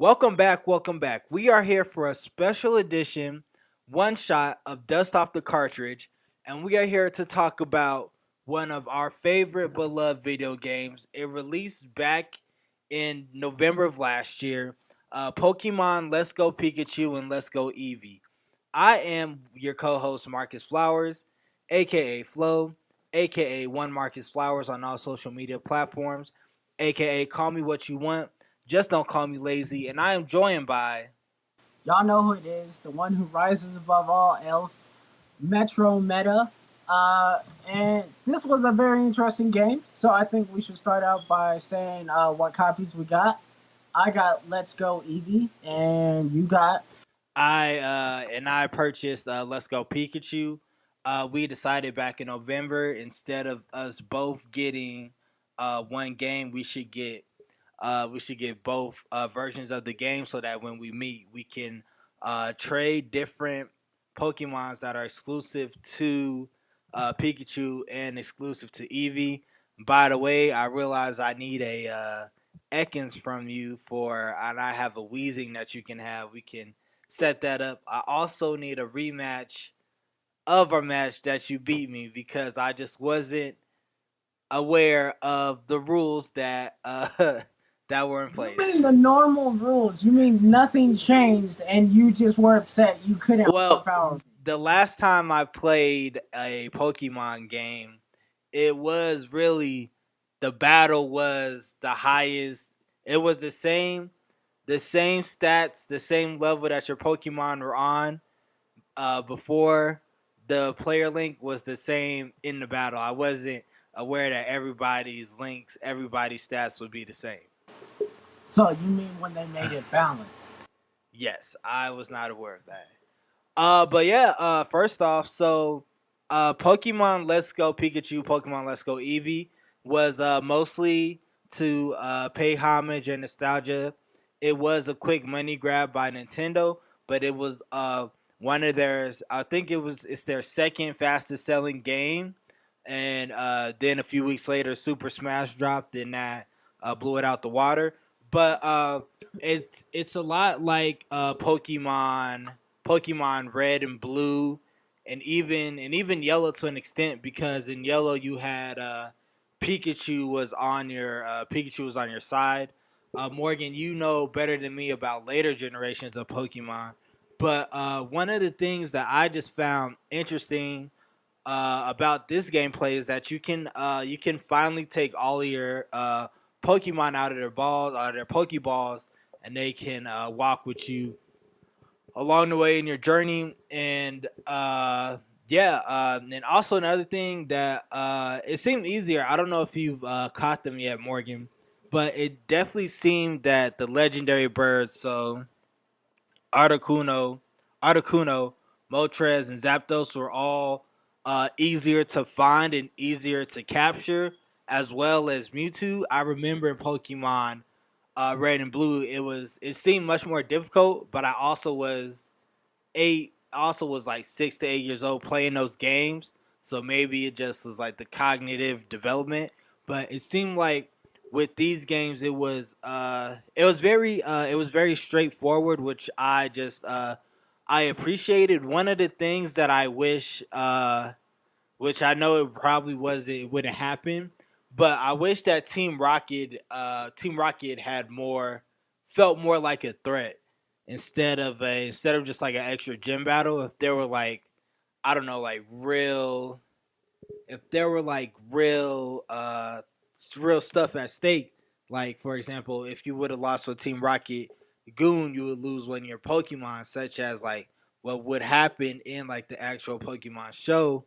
Welcome back, welcome back. We are here for a special edition one shot of Dust Off the Cartridge, and we are here to talk about one of our favorite beloved video games. It released back in November of last year, Pokemon Let's Go Pikachu and Let's Go Eevee. I am your co host, Marcus Flowers, aka Flo, aka One Marcus Flowers on all social media platforms, aka Call Me What You Want. Just don't call me lazy. And I am joined by. Y'all know who it is, the one who rises above all else, Metro Meta. And this was a very interesting game, so I think we should start out by saying what copies we got. I got Let's Go Eevee, and you got. I purchased Let's Go Pikachu. We decided back in November, instead of us both getting one game, we should get both versions of the game so that when we meet, we can trade different Pokemons that are exclusive to Pikachu and exclusive to Eevee. By the way, I realize I need a Ekans from you and I have a Weezing that you can have. We can set that up. I also need a rematch of our match that you beat me because I just wasn't aware of the rules that that were in You mean place. the normal rules? You mean nothing changed, and you just were upset you couldn't Well, overpower me? the last time I played a Pokemon game, it was really the battle was the highest. It was the same stats, the same level that your Pokemon were on before the player link was the same in the battle. I wasn't aware that everybody's stats would be the same. So you mean when they made it balanced? Yes, I was not aware of that. But yeah, first off, so Pokemon Let's Go Pikachu, Pokemon Let's Go Eevee was mostly to pay homage and nostalgia. It was a quick money grab by Nintendo, but it was one of theirs. I think it's their second fastest selling game, and then a few weeks later, Super Smash dropped, and that blew it out the water. But it's a lot like Pokemon Red and Blue, and even Yellow to an extent, because in Yellow you had Pikachu was on your side. Morgan, you know better than me about later generations of Pokemon, but one of the things that I just found interesting about this gameplay is that you can finally take all of your Pokemon out of their Pokeballs, and they can walk with you along the way in your journey. And yeah, and also another thing that it seemed easier. I don't know if you've caught them yet, Morgan, but it definitely seemed that the legendary birds, so Articuno, Articuno, Moltres, and Zapdos were all easier to find and easier to capture, as well as Mewtwo. I remember in Pokemon Red and Blue, it seemed much more difficult, but I also was like 6 to 8 years old playing those games, so maybe it just was like the cognitive development. But it seemed like with these games, it was very straightforward, which I appreciated. One of the things that I wish, which I know it wouldn't happen, but I wish that Team Rocket had felt more like a threat instead of just like an extra gym battle. If there were like, I don't know, like if there were like real stuff at stake. Like, for example, if you would have lost with Team Rocket Goon, you would lose one of your Pokemon, such as like what would happen in like the actual Pokemon show,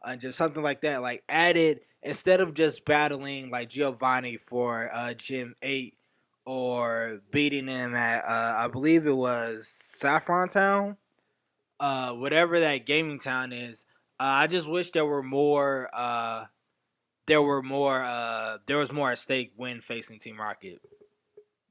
and just something like that. Like, added, instead of just battling like Giovanni for Gym 8, or beating him at I believe it was Saffron Town, whatever that gaming town is. I just wish there was more at stake when facing Team Rocket.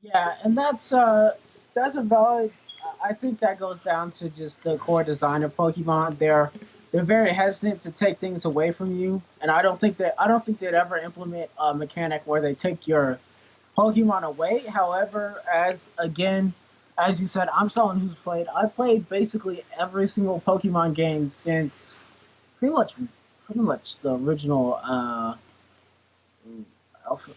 Yeah, and that's a valid. I think that goes down to just the core design of Pokemon. They're very hesitant to take things away from you, and I don't think they'd ever implement a mechanic where they take your Pokemon away. However, as again, as you said, I'm someone who's played. I played basically every single Pokemon game since pretty much, pretty much the original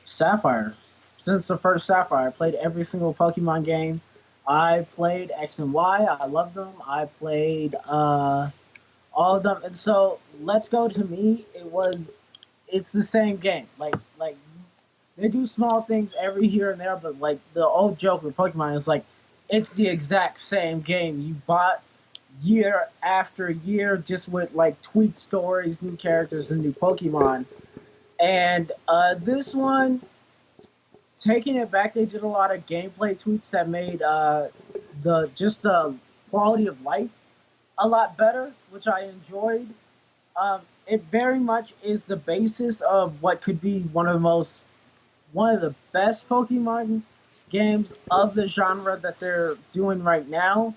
Sapphire. Since the first Sapphire, I played every single Pokemon game. I played X and Y. I loved them. I played all of them. And so Let's Go to me, it's the same game. Like they do small things every here and there, but like the old joke with Pokemon is like it's the exact same game you bought year after year, just with like tweaked stories, new characters, and new Pokemon. And this one, taking it back, they did a lot of gameplay tweaks that made the quality of life a lot better, which I enjoyed. It very much is the basis of what could be one of the best Pokemon games of the genre that they're doing right now.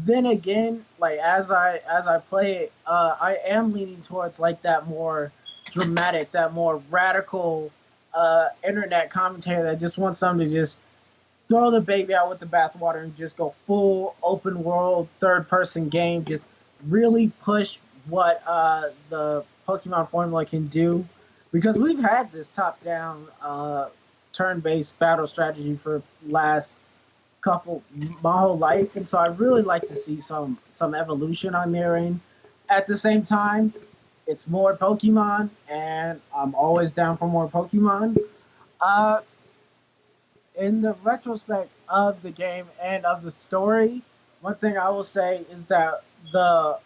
Then again, like as I play it, I am leaning towards like that more dramatic, that more radical internet commentator that just wants them to just throw the baby out with the bathwater and just go full open world third person game. Just really push what the Pokemon formula can do, because we've had this top down turn based battle strategy for last couple my whole life, and so I really like to see some evolution on there. And at the same time, it's more Pokemon, and I'm always down for more Pokemon. Uh, in the retrospect of the game and of the story, one thing I will say is that the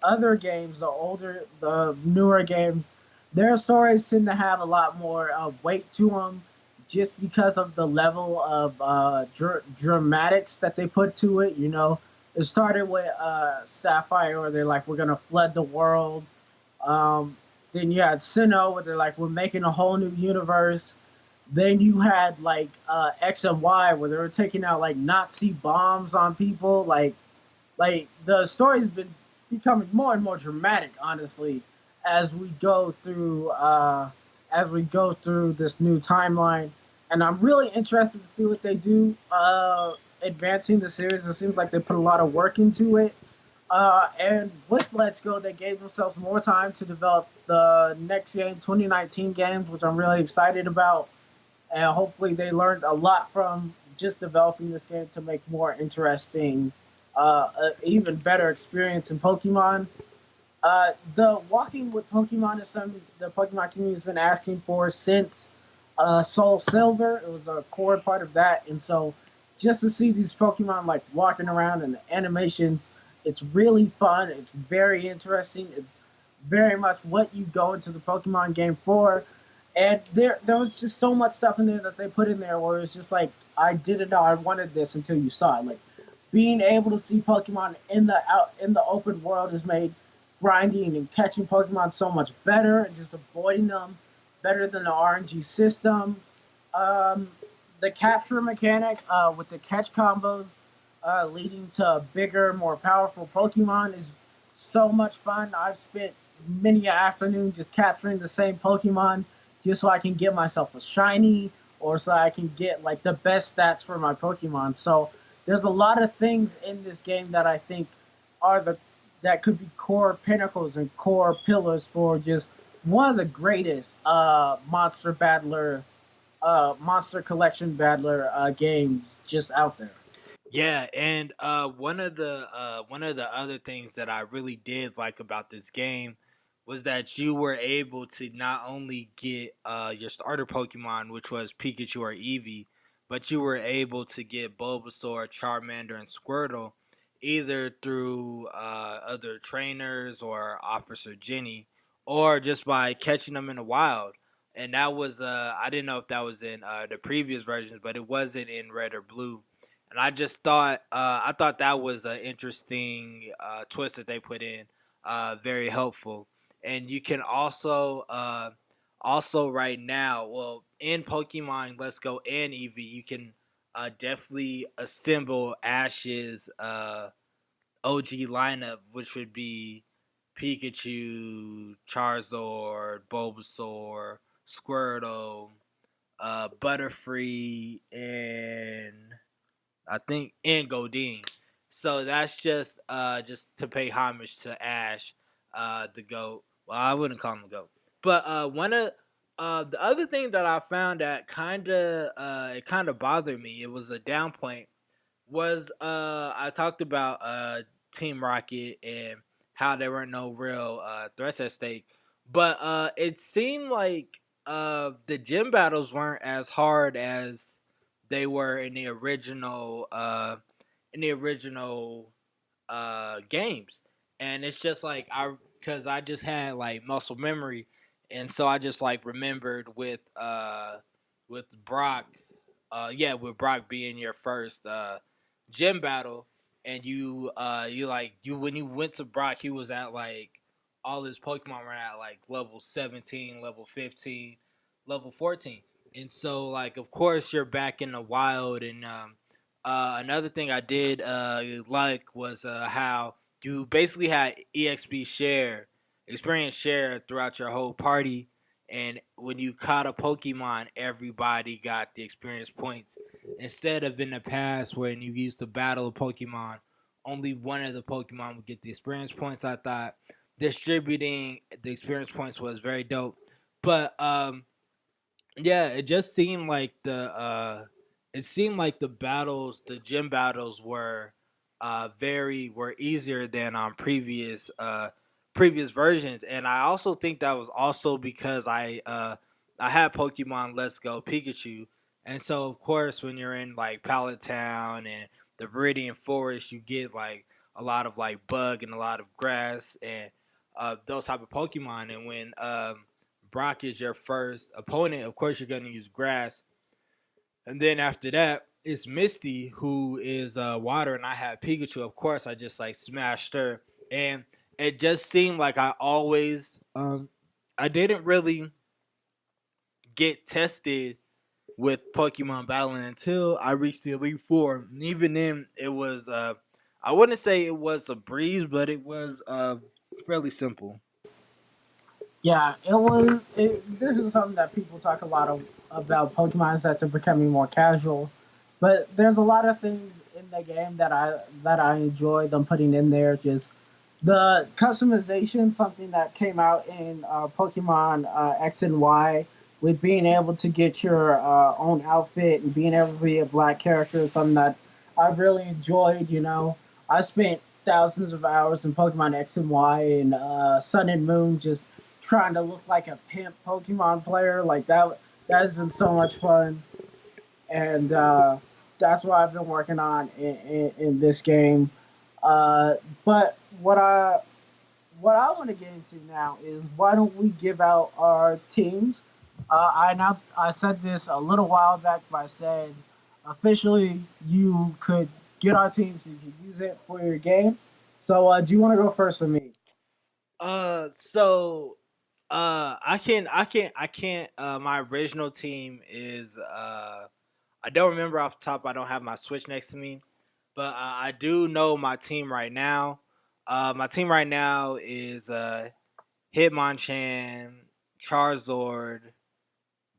other games, the newer games, their stories tend to have a lot more weight to them, just because of the level of dramatics that they put to it. You know, it started with Sapphire, where they're like, we're gonna flood the world. Um, then you had Sinnoh, where they're like, we're making a whole new universe. Then you had like X and Y, where they were taking out like Nazi bombs on people. Like the story's been becoming more and more dramatic, honestly, as we go through this new timeline. And I'm really interested to see what they do advancing the series. It seems like they put a lot of work into it. And with Let's Go, they gave themselves more time to develop the next game, 2019 games, which I'm really excited about. And hopefully, they learned a lot from just developing this game to make more interesting, even better experience in Pokemon. The walking with Pokemon is something the Pokemon community has been asking for since Soul Silver. It was a core part of that, and so just to see these Pokemon like walking around and the animations, it's really fun. It's very interesting. It's very much what you go into the Pokemon game for. And there was just so much stuff in there that they put in there where it's just like I didn't know I wanted this until you saw it. Like being able to see Pokemon in the open world has made grinding and catching Pokemon so much better, and just avoiding them better than the RNG system. Um, the capture mechanic with the catch combos leading to bigger, more powerful Pokemon is so much fun. I've spent many afternoons just capturing the same Pokemon just so I can get myself a shiny, or so I can get like the best stats for my Pokemon. So there's a lot of things in this game that I think are the that could be core pinnacles and core pillars for just one of the greatest monster collection battler games just out there. Yeah, and one of the other things that I really did like about this game was that you were able to not only get your starter Pokemon, which was Pikachu or Eevee, but you were able to get Bulbasaur, Charmander, and Squirtle either through other trainers or Officer Jenny, or just by catching them in the wild. And that was I didn't know if that was in the previous versions, but it wasn't in Red or Blue, and I thought that was an interesting twist that they put in, very helpful. And you can also right now, well, in Pokemon Let's Go and Eevee, you can definitely assemble Ash's OG lineup, which would be Pikachu, Charizard, Bulbasaur, Squirtle, Butterfree, and I think, and Godine. So that's just to pay homage to Ash, the goat. Well, I wouldn't call him the goat, but one of the other thing that I found that it kind of bothered me. It was a down point. Was I talked about Team Rocket and how there were no real threats at stake, but it seemed like the gym battles weren't as hard as they were in the original games, and it's just like because I just had like muscle memory, and so I just like remembered with Brock, yeah, with Brock being your first gym battle, and you when you went to Brock, he was at like all his Pokemon were at like level 17, level 15, level 14, and so like of course you're back in the wild, and another thing I did like was how you basically had EXP share, experience share throughout your whole party. And when you caught a Pokemon, everybody got the experience points. Instead of in the past when you used to battle a Pokemon, only one of the Pokemon would get the experience points. I thought distributing the experience points was very dope. But yeah, it seemed like the gym battles were easier than on previous versions, and I also think that was also because I had Pokemon Let's Go Pikachu, and so of course when you're in like Pallet Town and the Viridian Forest, you get like a lot of like bug and a lot of grass and those type of Pokemon, and when Brock is your first opponent, of course you're going to use grass. And then after that, it's Misty who is water, and I have Pikachu. Of course, I just like smashed her, and it just seemed like I didn't really get tested with Pokemon battling until I reached the Elite Four. And even then, it was I wouldn't say it was a breeze, but it was fairly simple. Yeah, it was. This is something that people talk a lot about Pokemon is that they're becoming more casual, but there's a lot of things in the game that I enjoy them putting in there. Just the customization, something that came out in Pokemon X and Y, with being able to get your own outfit and being able to be a black character, is something that I really enjoyed. I spent thousands of hours in Pokemon X and Y and Sun and Moon just trying to look like a pimp Pokemon player. Like that has been so much fun, and that's what I've been working on in this game. But what I want to get into now is why don't we give out our teams? I said this a little while back, but I said officially you could get our teams if you use it for your game. So do you want to go first or me? So I can't my original team is I don't remember off the top. I don't have my Switch next to me, but I do know my team right now. My team right now is Hitmonchan, Charizard,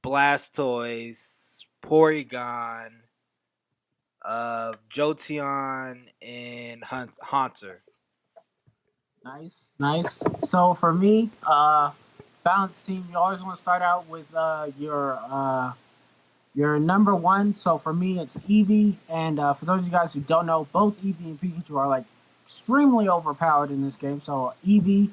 Blastoise, Porygon, Jolteon, and Haunter. Nice, nice. So for me, balanced team, you always want to start out with your number one. So for me, it's Eevee, and for those of you guys who don't know, both Eevee and Pikachu are like extremely overpowered in this game. So Eevee,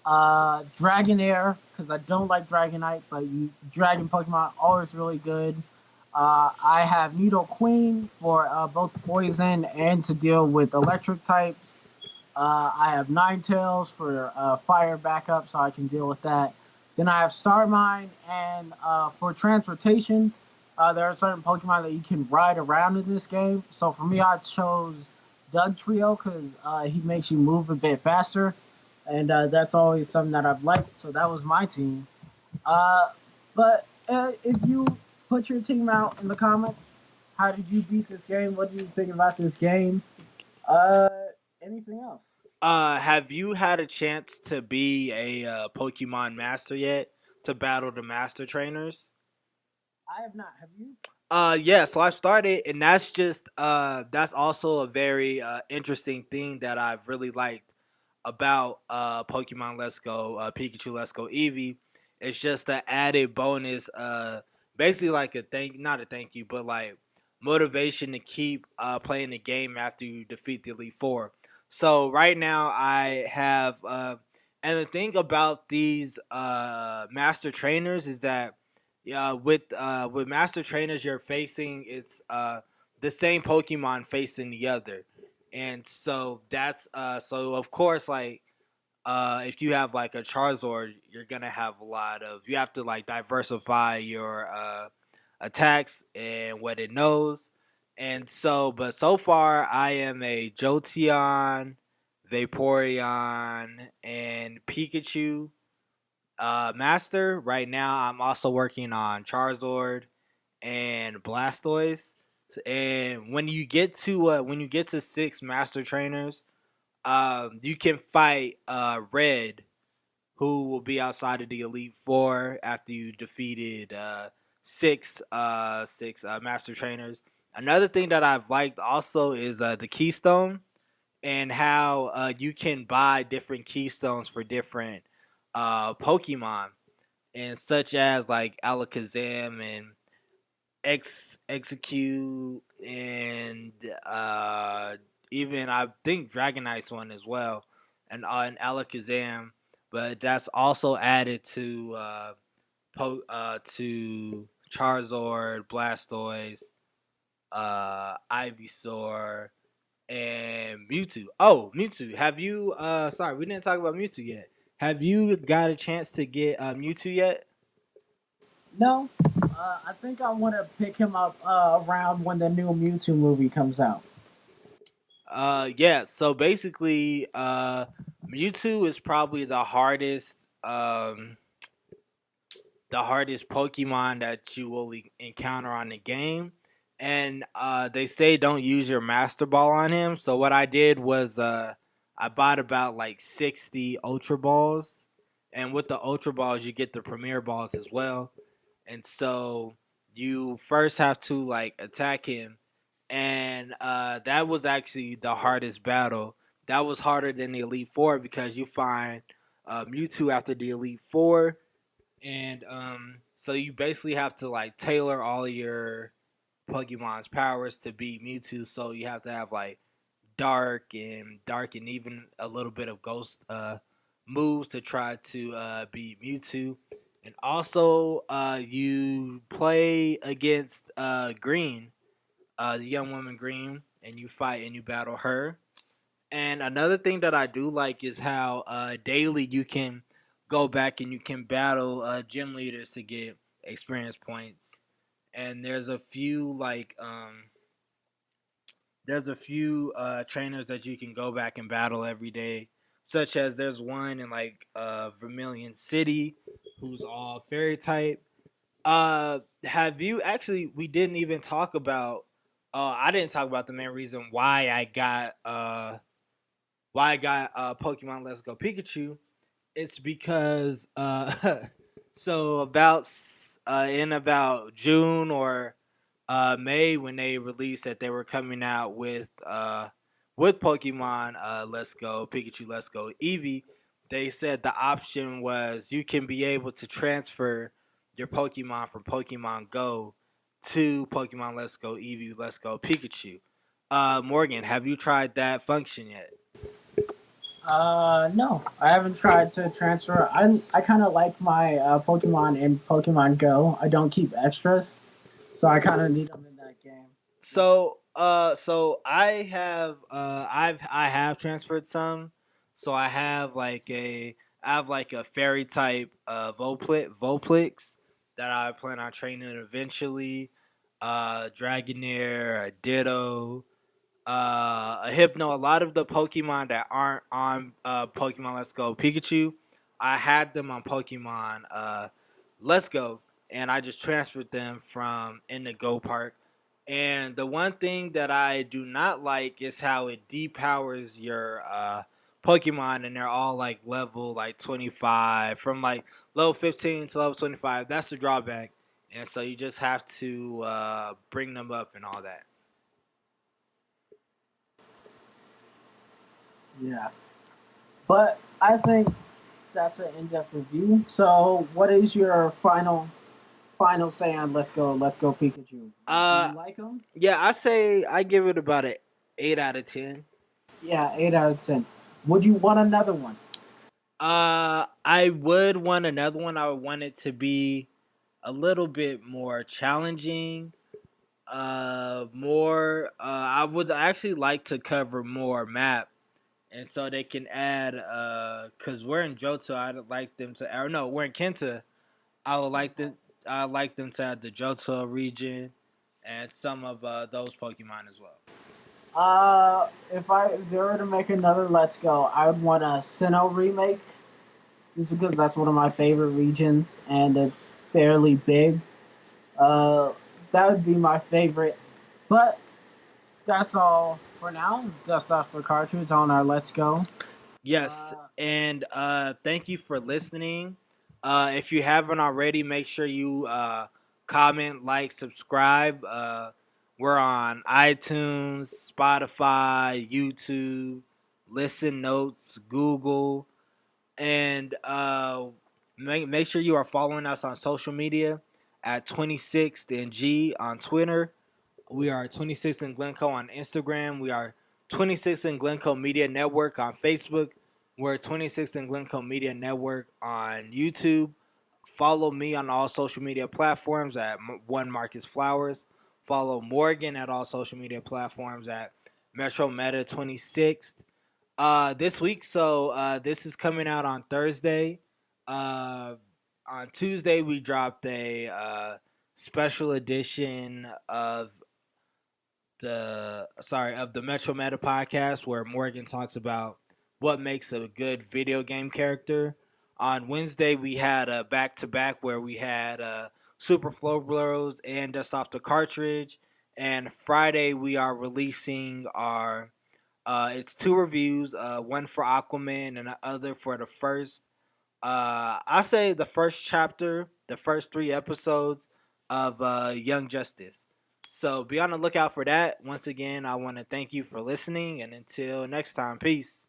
Dragonair, because I don't like Dragonite, but Dragon Pokemon always really good. I have Nido Queen for both poison and to deal with electric types. I have Ninetales for fire backup, so I can deal with that. Then I have Starmine, and for transportation, there are certain Pokemon that you can ride around in this game. So for me, I chose Doug Trio because he makes you move a bit faster, and that's always something that I've liked. So that was my team. But if you put your team out in the comments, how did you beat this game? What do you think about this game? Uh, Anything else? Have you had a chance to be a Pokemon master yet? To battle the master trainers? I have not. Have you? Yeah, so I started, and that's also a very interesting thing that I've really liked about Pokemon Let's Go, Pikachu Let's Go Eevee. It's just the added bonus, basically like a thank not a thank you, but like motivation to keep playing the game after you defeat the Elite Four. So right now I have and the thing about these master trainers is that yeah, with master trainers you're facing it's the same Pokemon facing the other, and so that's so of course like if you have like a Charizard, you're gonna have a lot of you have to like diversify your attacks and what it knows, and so but so far I am a Jolteon, Vaporeon, and Pikachu master. Right now, I'm also working on Charizard and Blastoise. And when you get to six master trainers, you can fight Red, who will be outside of the Elite Four after you defeated six master trainers. Another thing that I've liked also is the Keystone and how you can buy different keystones for different Pokemon, and such as like Alakazam and Execute and even I think Dragonite's one as well, and Alakazam, but that's also added to Charizard, Blastoise, Ivysaur, and Mewtwo. Oh, Mewtwo. Have you sorry, we didn't talk about Mewtwo yet. Have you got a chance to get Mewtwo yet? No, I think I want to pick him up around when the new Mewtwo movie comes out. Yeah, so basically Mewtwo is probably the hardest Pokemon that you will encounter on the game. And they say don't use your Master Ball on him. So what I did was I bought about like 60 Ultra Balls. And with the Ultra Balls, you get the Premier Balls as well. And so you first have to like attack him. And that was actually the hardest battle. That was harder than the Elite Four because you find Mewtwo after the Elite Four, and so you basically have to like tailor all your Pokemon's powers to beat Mewtwo. So you have to have like dark and even a little bit of ghost moves to try to beat Mewtwo. And also you play against Green, the young woman Green, and you fight and you battle her. And another thing that I do like is how daily you can go back and you can battle gym leaders to get experience points. And there's a few trainers that you can go back and battle every day, such as there's one in like Vermilion City who's all fairy type. Have you actually? We didn't even talk about. I didn't talk about the main reason why I got Pokemon Let's Go Pikachu. It's because so in about June or May when they released that they were coming out with Pokemon Let's Go Pikachu Let's Go Eevee, they said the option was you can be able to transfer your Pokemon from Pokemon Go to Pokemon Let's Go Eevee Let's Go Pikachu. Morgan, have you tried that function yet? No, I haven't tried to transfer. I kind of like my Pokemon in Pokemon Go. I don't keep extras, so I kind of need them in that game. So I have transferred some. So I have like a fairy type Volplix that I plan on training eventually. Dragonair, a Ditto, a Hypno. A lot of the Pokemon that aren't on Pokemon Let's Go Pikachu, I had them on Pokemon Let's Go, and I just transferred them from in the Go Park. And the one thing that I do not like is how it depowers your Pokemon, and they're all like level like 25 from like level 15 to level 25. That's the drawback. and so you just have to bring them up and all that. Yeah. But I think that's an in-depth review. So, what is your final say on Let's Go Pikachu? Do you Uh, like him? yeah, I say I give it about a 8 out of 10. Yeah, 8 out of 10. Would you want another one? I would want another one. I would want it to be a little bit more challenging. More. I would actually like to cover more map, and so they can add. Cause we're in Johto, I'd like them to. Or no, we're in Kenta. I would like Kenta. to. I like them to add the Johto region and some of those Pokemon as well. If they were to make another Let's Go, I would want a Sinnoh remake, just because that's one of my favorite regions and it's fairly big. Uh, that would be my favorite. But that's all for now. Dust off the cartridge on our Let's Go. Yes, Uh, and thank you for listening. If you haven't already, make sure you comment, like, subscribe. We're on iTunes, Spotify, YouTube, Listen Notes, Google, and make sure you are following us on social media at 26th and G on Twitter. We are 26 in Glencoe on Instagram. We are 26 in Glencoe Media Network on Facebook. We're 26 in Glencoe Media Network on YouTube. Follow me on all social media platforms at One Marcus Flowers. Follow Morgan at all social media platforms at Metro Meta 26th. This week, so this is coming out on Thursday. Uh, on Tuesday, we dropped a special edition of the Metro Meta podcast where Morgan talks about what makes a good video game character. On Wednesday we had a back to back where we had Super Flow Bros and Dust Off the Cartridge. And Friday we are releasing our it's two reviews, one for Aquaman and the other for the first. I say the first chapter, the first 3 episodes of Young Justice. So be on the lookout for that. Once again, I want to thank you for listening, and until next time, peace.